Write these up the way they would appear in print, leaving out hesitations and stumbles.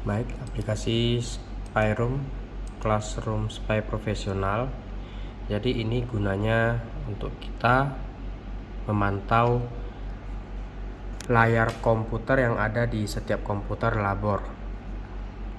Baik, aplikasi Spyroom Classroom Spy Profesional. Jadi ini gunanya untuk kita memantau layar komputer yang ada di setiap komputer labor.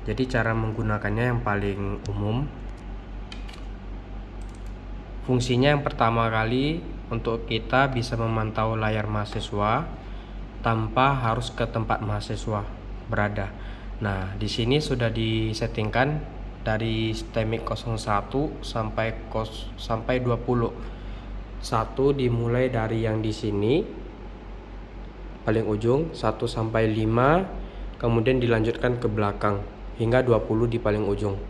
Jadi cara menggunakannya yang paling umum, fungsinya yang pertama kali untuk kita bisa memantau layar mahasiswa tanpa harus ke tempat mahasiswa berada. Nah, di sini sudah disettingkan dari STEMIC 01 sampai 20. Satu dimulai dari yang di sini paling ujung 1 sampai 5, kemudian dilanjutkan ke belakang hingga 20 di paling ujung.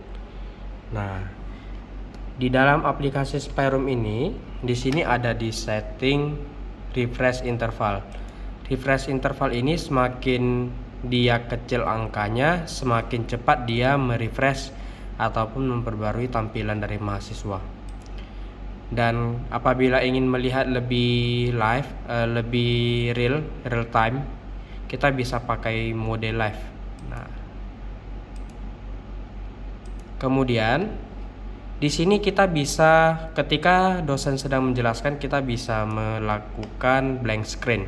Nah, di dalam aplikasi Spyroom ini, di sini ada di setting refresh interval. Refresh interval ini semakin dia kecil angkanya, semakin cepat dia merefresh ataupun memperbarui tampilan dari mahasiswa. Dan apabila ingin melihat lebih live, lebih real time, kita bisa pakai mode live. Nah, kemudian di sini kita bisa, ketika dosen sedang menjelaskan, kita bisa melakukan blank screen.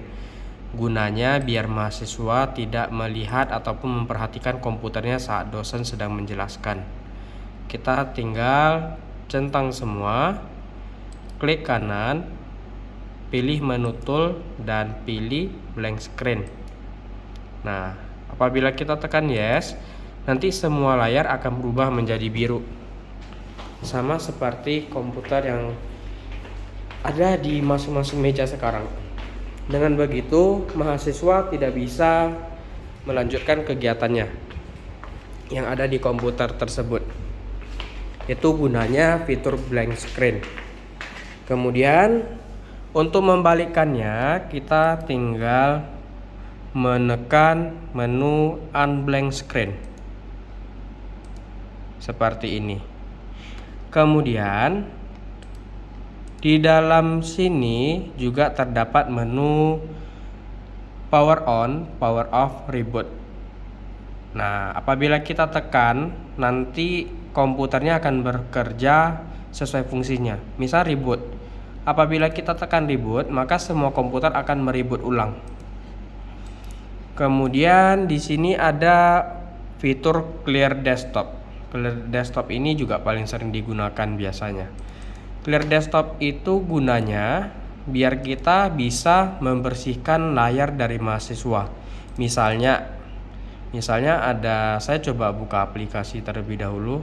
Gunanya biar mahasiswa tidak melihat ataupun memperhatikan komputernya saat dosen sedang menjelaskan. Kita tinggal centang semua, klik kanan, pilih menu tool dan pilih blank screen. Nah, apabila kita tekan yes, nanti semua layar akan berubah menjadi biru. Sama seperti komputer yang ada di masing-masing meja sekarang. Dengan begitu, mahasiswa tidak bisa melanjutkan kegiatannya yang ada di komputer tersebut. Itu gunanya fitur blank screen. Kemudian, untuk membalikkannya, kita tinggal menekan menu unblank screen. Seperti ini. Kemudian, di dalam sini juga terdapat menu power on, power off, reboot. Nah, apabila kita tekan, nanti komputernya akan bekerja sesuai fungsinya. Misal reboot. Apabila kita tekan reboot, maka semua komputer akan mereboot ulang. Kemudian di sini ada fitur clear desktop. Clear desktop ini juga paling sering digunakan biasanya. Clear desktop itu gunanya biar kita bisa membersihkan layar dari mahasiswa. Misalnya ada, saya coba buka aplikasi terlebih dahulu.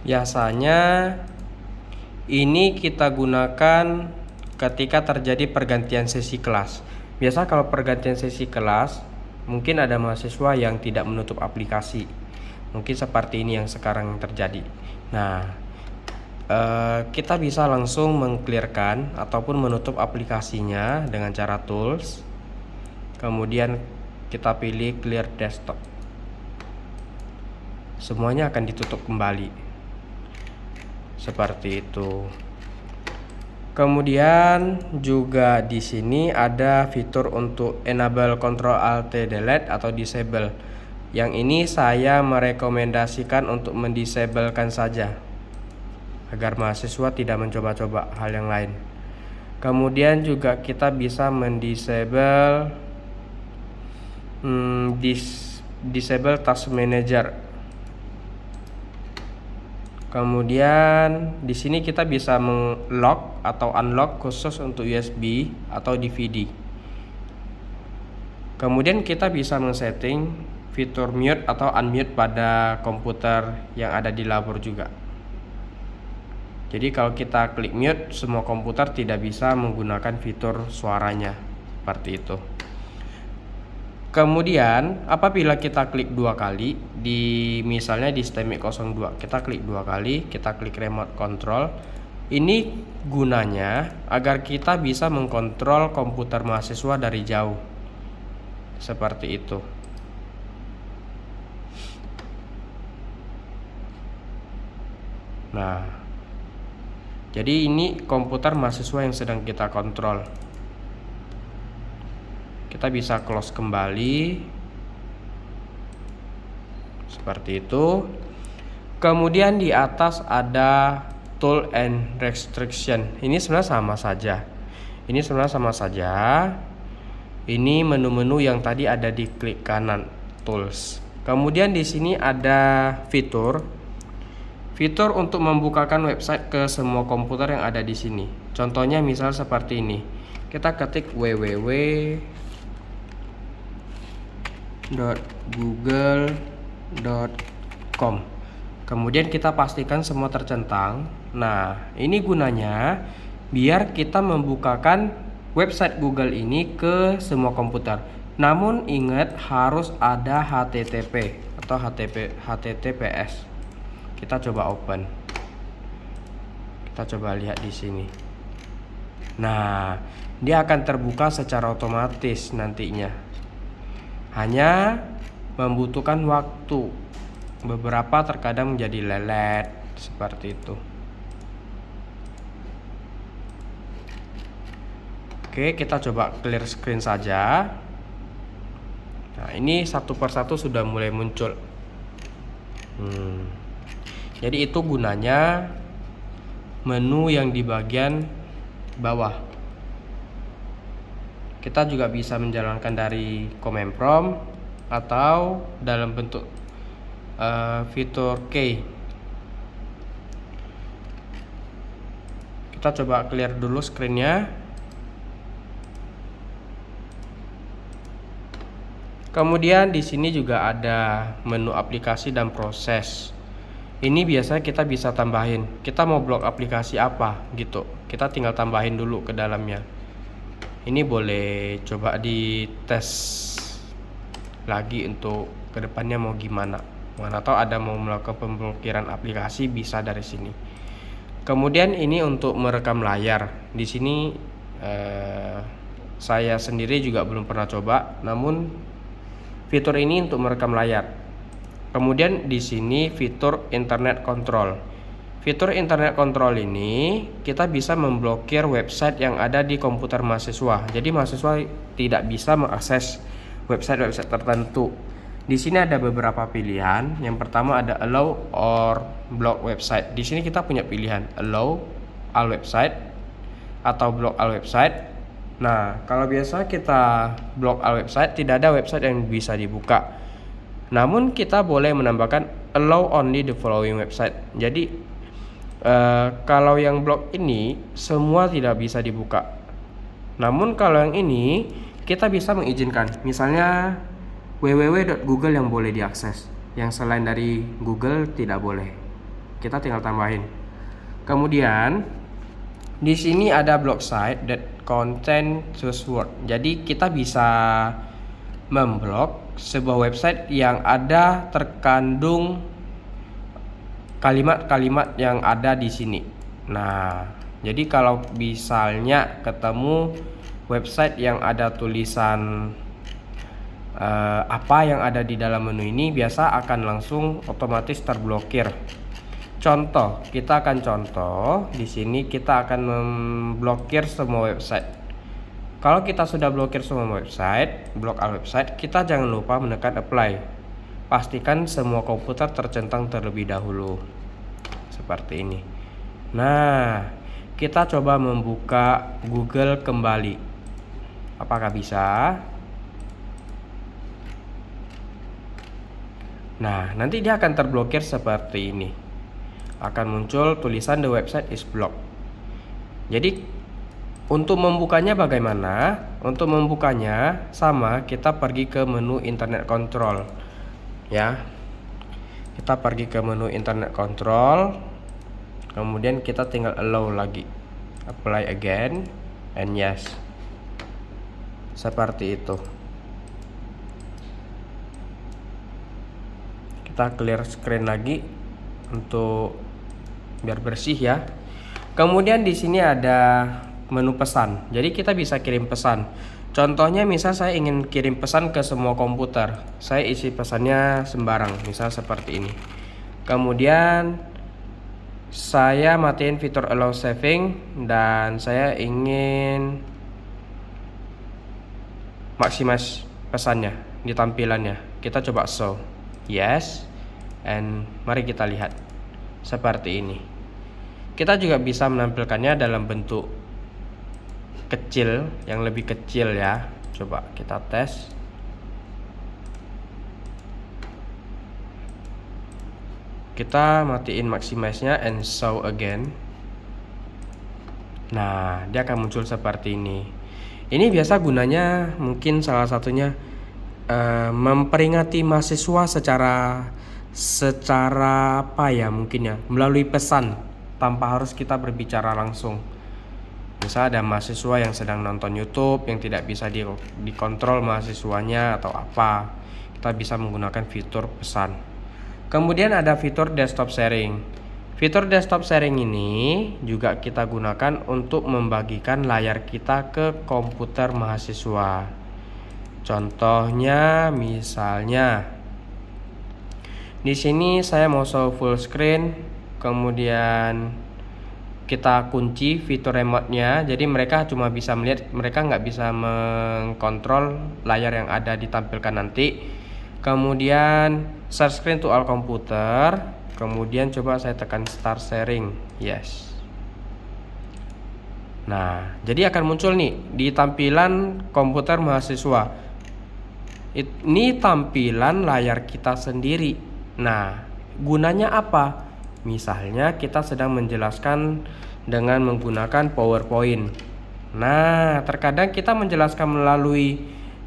Biasanya ini kita gunakan ketika terjadi pergantian sesi kelas. Biasa kalau pergantian sesi kelas, mungkin ada mahasiswa yang tidak menutup aplikasi. Mungkin seperti ini yang sekarang terjadi. Nah, kita bisa langsung mengclearkan ataupun menutup aplikasinya dengan cara tools. Kemudian kita pilih clear desktop. Semuanya akan ditutup kembali. Seperti itu. Kemudian juga di sini ada fitur untuk enable control alt delete atau disable. Yang ini saya merekomendasikan untuk mendisablekan saja agar mahasiswa tidak mencoba-coba hal yang lain. Kemudian juga kita bisa mendisable disable task manager. Kemudian di sini kita bisa meng-lock atau unlock khusus untuk USB atau DVD. Kemudian kita bisa men-setting fitur mute atau unmute pada komputer yang ada di labor juga. Jadi kalau kita klik mute, semua komputer tidak bisa menggunakan fitur suaranya. Seperti itu. Kemudian apabila kita klik dua kali misalnya di STEMIC 02, kita klik dua kali, kita klik remote control. Ini gunanya agar kita bisa mengkontrol komputer mahasiswa dari jauh. Seperti itu. Nah, jadi ini komputer mahasiswa yang sedang kita kontrol. Kita bisa close kembali. Seperti itu. Kemudian di atas ada tool and restriction. Ini sebenarnya sama saja. Ini menu-menu yang tadi ada di klik kanan, tools. Kemudian di sini ada fitur untuk membukakan website ke semua komputer yang ada di sini. Contohnya misal seperti ini. Kita ketik www.google.com. Kemudian kita pastikan semua tercentang. Nah, ini gunanya biar kita membukakan website Google ini ke semua komputer. Namun ingat harus ada HTTP atau HTTPS. Kita coba open. Kita coba lihat di sini. Nah, dia akan terbuka secara otomatis nantinya. Hanya membutuhkan waktu. Beberapa terkadang menjadi lelet seperti itu. Oke, kita coba clear screen saja. Nah, ini satu persatu sudah mulai muncul. Jadi itu gunanya menu yang di bagian bawah. Kita juga bisa menjalankan dari command prompt atau dalam bentuk fitur key. Kita coba clear dulu screennya. Kemudian di sini juga ada menu aplikasi dan proses. Ini biasanya kita bisa tambahin. Kita mau blok aplikasi apa gitu. Kita tinggal tambahin dulu ke dalamnya. Ini boleh coba dites lagi untuk kedepannya mau gimana. Mana tahu ada mau melakukan pemblokiran aplikasi bisa dari sini. Kemudian ini untuk merekam layar. Di sini saya sendiri juga belum pernah coba. Namun fitur ini untuk merekam layar. Kemudian di sini fitur internet control. Fitur internet control ini kita bisa memblokir website yang ada di komputer mahasiswa. Jadi mahasiswa tidak bisa mengakses website-website tertentu. Di sini ada beberapa pilihan. Yang pertama ada allow or block website. Di sini kita punya pilihan allow all website atau block all website. Nah, kalau biasa kita block all website, tidak ada website yang bisa dibuka. Namun kita boleh menambahkan allow only the following website. Jadi kalau yang blok ini semua tidak bisa dibuka. Namun kalau yang ini kita bisa mengizinkan. Misalnya www.google yang boleh diakses. Yang selain dari Google tidak boleh. Kita tinggal tambahin. Kemudian di sini ada block site that contain choose word. Jadi kita bisa memblok sebuah website yang ada terkandung kalimat-kalimat yang ada di sini. Nah, jadi kalau misalnya ketemu website yang ada tulisan apa yang ada di dalam menu ini, biasa akan langsung otomatis terblokir. Contoh, kita akan contoh di sini kita akan memblokir semua website. Kalau kita sudah blokir semua website, block all website, kita jangan lupa menekan apply. Pastikan semua komputer tercentang terlebih dahulu. Seperti ini. Nah, kita coba membuka Google kembali. Apakah bisa? Nah, nanti dia akan terblokir seperti ini. Akan muncul tulisan the website is blocked. Jadi untuk membukanya bagaimana? Untuk membukanya sama, kita pergi ke menu internet control. Ya. Kita pergi ke menu internet control. Kemudian kita tinggal allow lagi. Apply again and yes. Seperti itu. kita clear screen lagi untuk biar bersih ya. Kemudian di sini ada menu pesan. Jadi kita bisa kirim pesan. Contohnya misal saya ingin kirim pesan ke semua komputer. Saya isi pesannya sembarang, misal seperti ini. Kemudian saya matiin fitur allow saving dan saya ingin maximize pesannya di tampilannya. Kita coba show. Yes. And mari kita lihat seperti ini. Kita juga bisa menampilkannya dalam bentuk kecil, yang lebih kecil ya. Coba kita tes. Kita matiin maximize-nya and show again. Nah, dia akan muncul seperti ini. Ini biasa gunanya mungkin salah satunya memperingati mahasiswa secara apa ya, mungkin ya, melalui pesan tanpa harus kita berbicara langsung. Misal ada mahasiswa yang sedang nonton YouTube yang tidak bisa dikontrol mahasiswanya atau apa, kita bisa menggunakan fitur pesan. Kemudian ada fitur desktop sharing. Fitur desktop sharing ini juga kita gunakan untuk membagikan layar kita ke komputer mahasiswa. Contohnya misalnya di sini saya mau show full screen, kemudian kita kunci fitur remote-nya, jadi mereka cuma bisa melihat, mereka nggak bisa mengkontrol layar yang ada ditampilkan nanti. Kemudian share screen to all komputer, kemudian coba saya tekan start sharing. Yes. Nah, jadi akan muncul nih di tampilan komputer mahasiswa. Ini tampilan layar kita sendiri. Nah, gunanya apa? Misalnya kita sedang menjelaskan dengan menggunakan PowerPoint. Nah, terkadang kita menjelaskan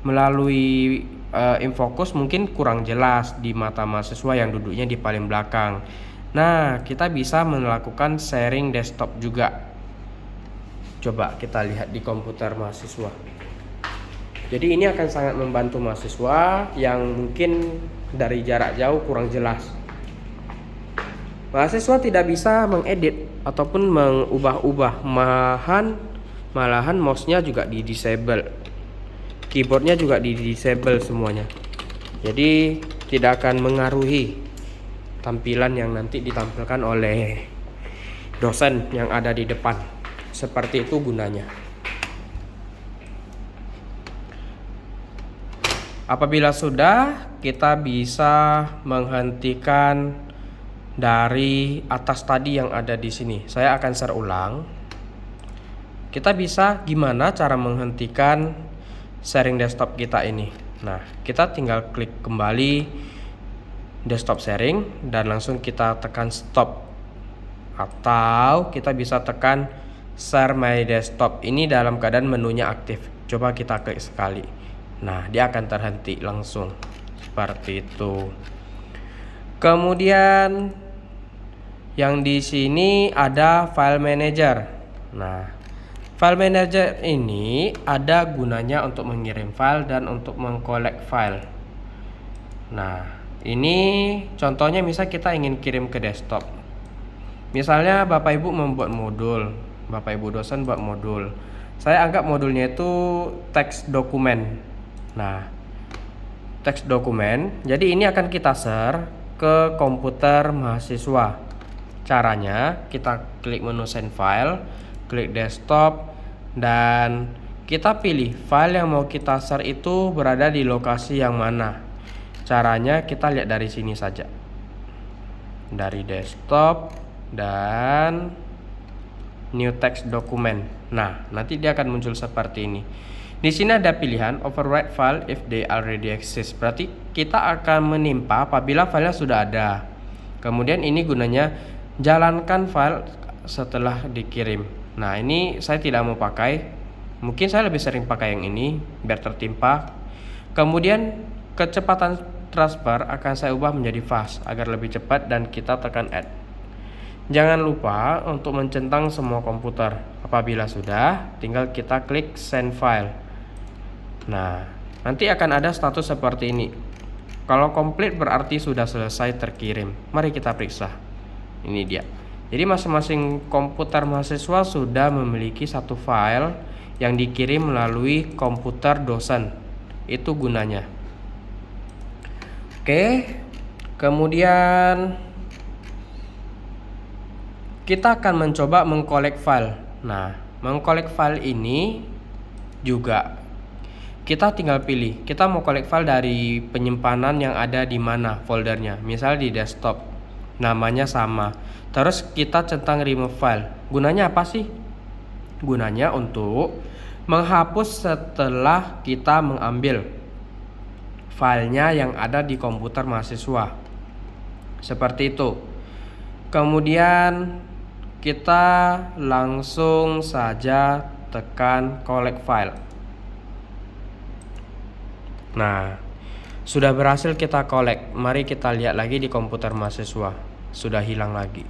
melalui infocus mungkin kurang jelas di mata mahasiswa yang duduknya di paling belakang. Nah, kita bisa melakukan sharing desktop juga. Coba kita lihat di komputer mahasiswa. Jadi ini akan sangat membantu mahasiswa yang mungkin dari jarak jauh kurang jelas. Mahasiswa tidak bisa mengedit ataupun mengubah-ubah, malahan mouse-nya juga di-disable, keyboardnya juga di-disable semuanya. Jadi tidak akan mengaruhi tampilan yang nanti ditampilkan oleh dosen yang ada di depan. Seperti itu gunanya. Apabila sudah, kita bisa menghentikan dari atas tadi yang ada di sini. Saya akan share ulang. Kita bisa gimana cara menghentikan sharing desktop kita ini. Nah, kita tinggal klik kembali desktop sharing dan langsung kita tekan stop. Atau kita bisa tekan share my desktop. Ini dalam keadaan menunya aktif. Coba kita klik sekali. Nah, dia akan terhenti langsung. Seperti itu. Kemudian yang di sini ada file manager. Nah, file manager ini ada gunanya untuk mengirim file dan untuk mengkolek file. Nah, ini contohnya misal kita ingin kirim ke desktop. Misalnya Bapak Ibu membuat modul, Bapak Ibu dosen buat modul. Saya anggap modulnya itu teks dokumen. Nah, teks dokumen. Jadi ini akan kita share ke komputer mahasiswa. Caranya kita klik menu send file, klik desktop, dan kita pilih file yang mau kita share itu berada di lokasi yang mana. Caranya kita lihat dari sini saja, dari desktop dan new text document. Nah, nanti dia akan muncul seperti ini. Di sini ada pilihan overwrite file if they already exist. Berarti kita akan menimpa apabila filenya sudah ada. Kemudian ini gunanya jalankan file setelah dikirim. Nah, ini saya tidak mau pakai. Mungkin saya lebih sering pakai yang ini biar tertimpa. Kemudian kecepatan transfer akan saya ubah menjadi fast agar lebih cepat dan kita tekan add. Jangan lupa untuk mencentang semua komputer. Apabila sudah, tinggal kita klik send file. Nah, nanti akan ada status seperti ini. Kalau komplit berarti sudah selesai terkirim. Mari kita periksa. Ini dia. Jadi masing-masing komputer mahasiswa sudah memiliki satu file yang dikirim melalui komputer dosen. Itu gunanya. Oke. Kemudian kita akan mencoba mengkolek file. Nah, mengkolek file ini juga kita tinggal pilih. Kita mau kolek file dari penyimpanan yang ada di mana foldernya. Misal di desktop. Namanya sama. Terus kita centang remove file. Gunanya apa sih? Gunanya untuk menghapus setelah kita mengambil filenya yang ada di komputer mahasiswa. Seperti itu. Kemudian kita langsung saja tekan collect file. Nah, sudah berhasil kita collect. Mari kita lihat lagi di komputer mahasiswa. Sudah hilang lagi.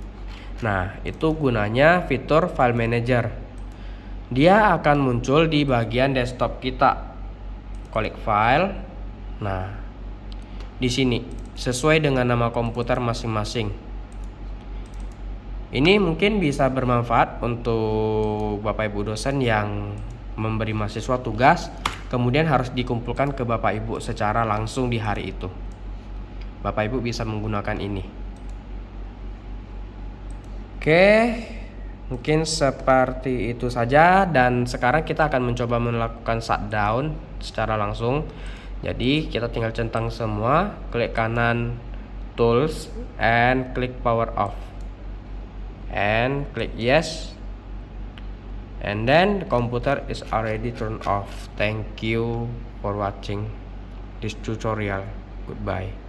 Nah, itu gunanya fitur file manager. Dia akan muncul di bagian desktop kita. Collect file. Nah, di sini sesuai dengan nama komputer masing-masing. Ini mungkin bisa bermanfaat untuk Bapak Ibu dosen yang memberi mahasiswa tugas, kemudian harus dikumpulkan ke Bapak Ibu secara langsung di hari itu. Bapak Ibu bisa menggunakan ini. Oke, mungkin seperti itu saja. Dan sekarang kita akan mencoba melakukan shutdown secara langsung. Jadi kita tinggal centang semua, klik kanan tools and klik power off and click yes, and then the computer is already turned off. Thank you for watching this tutorial. Goodbye.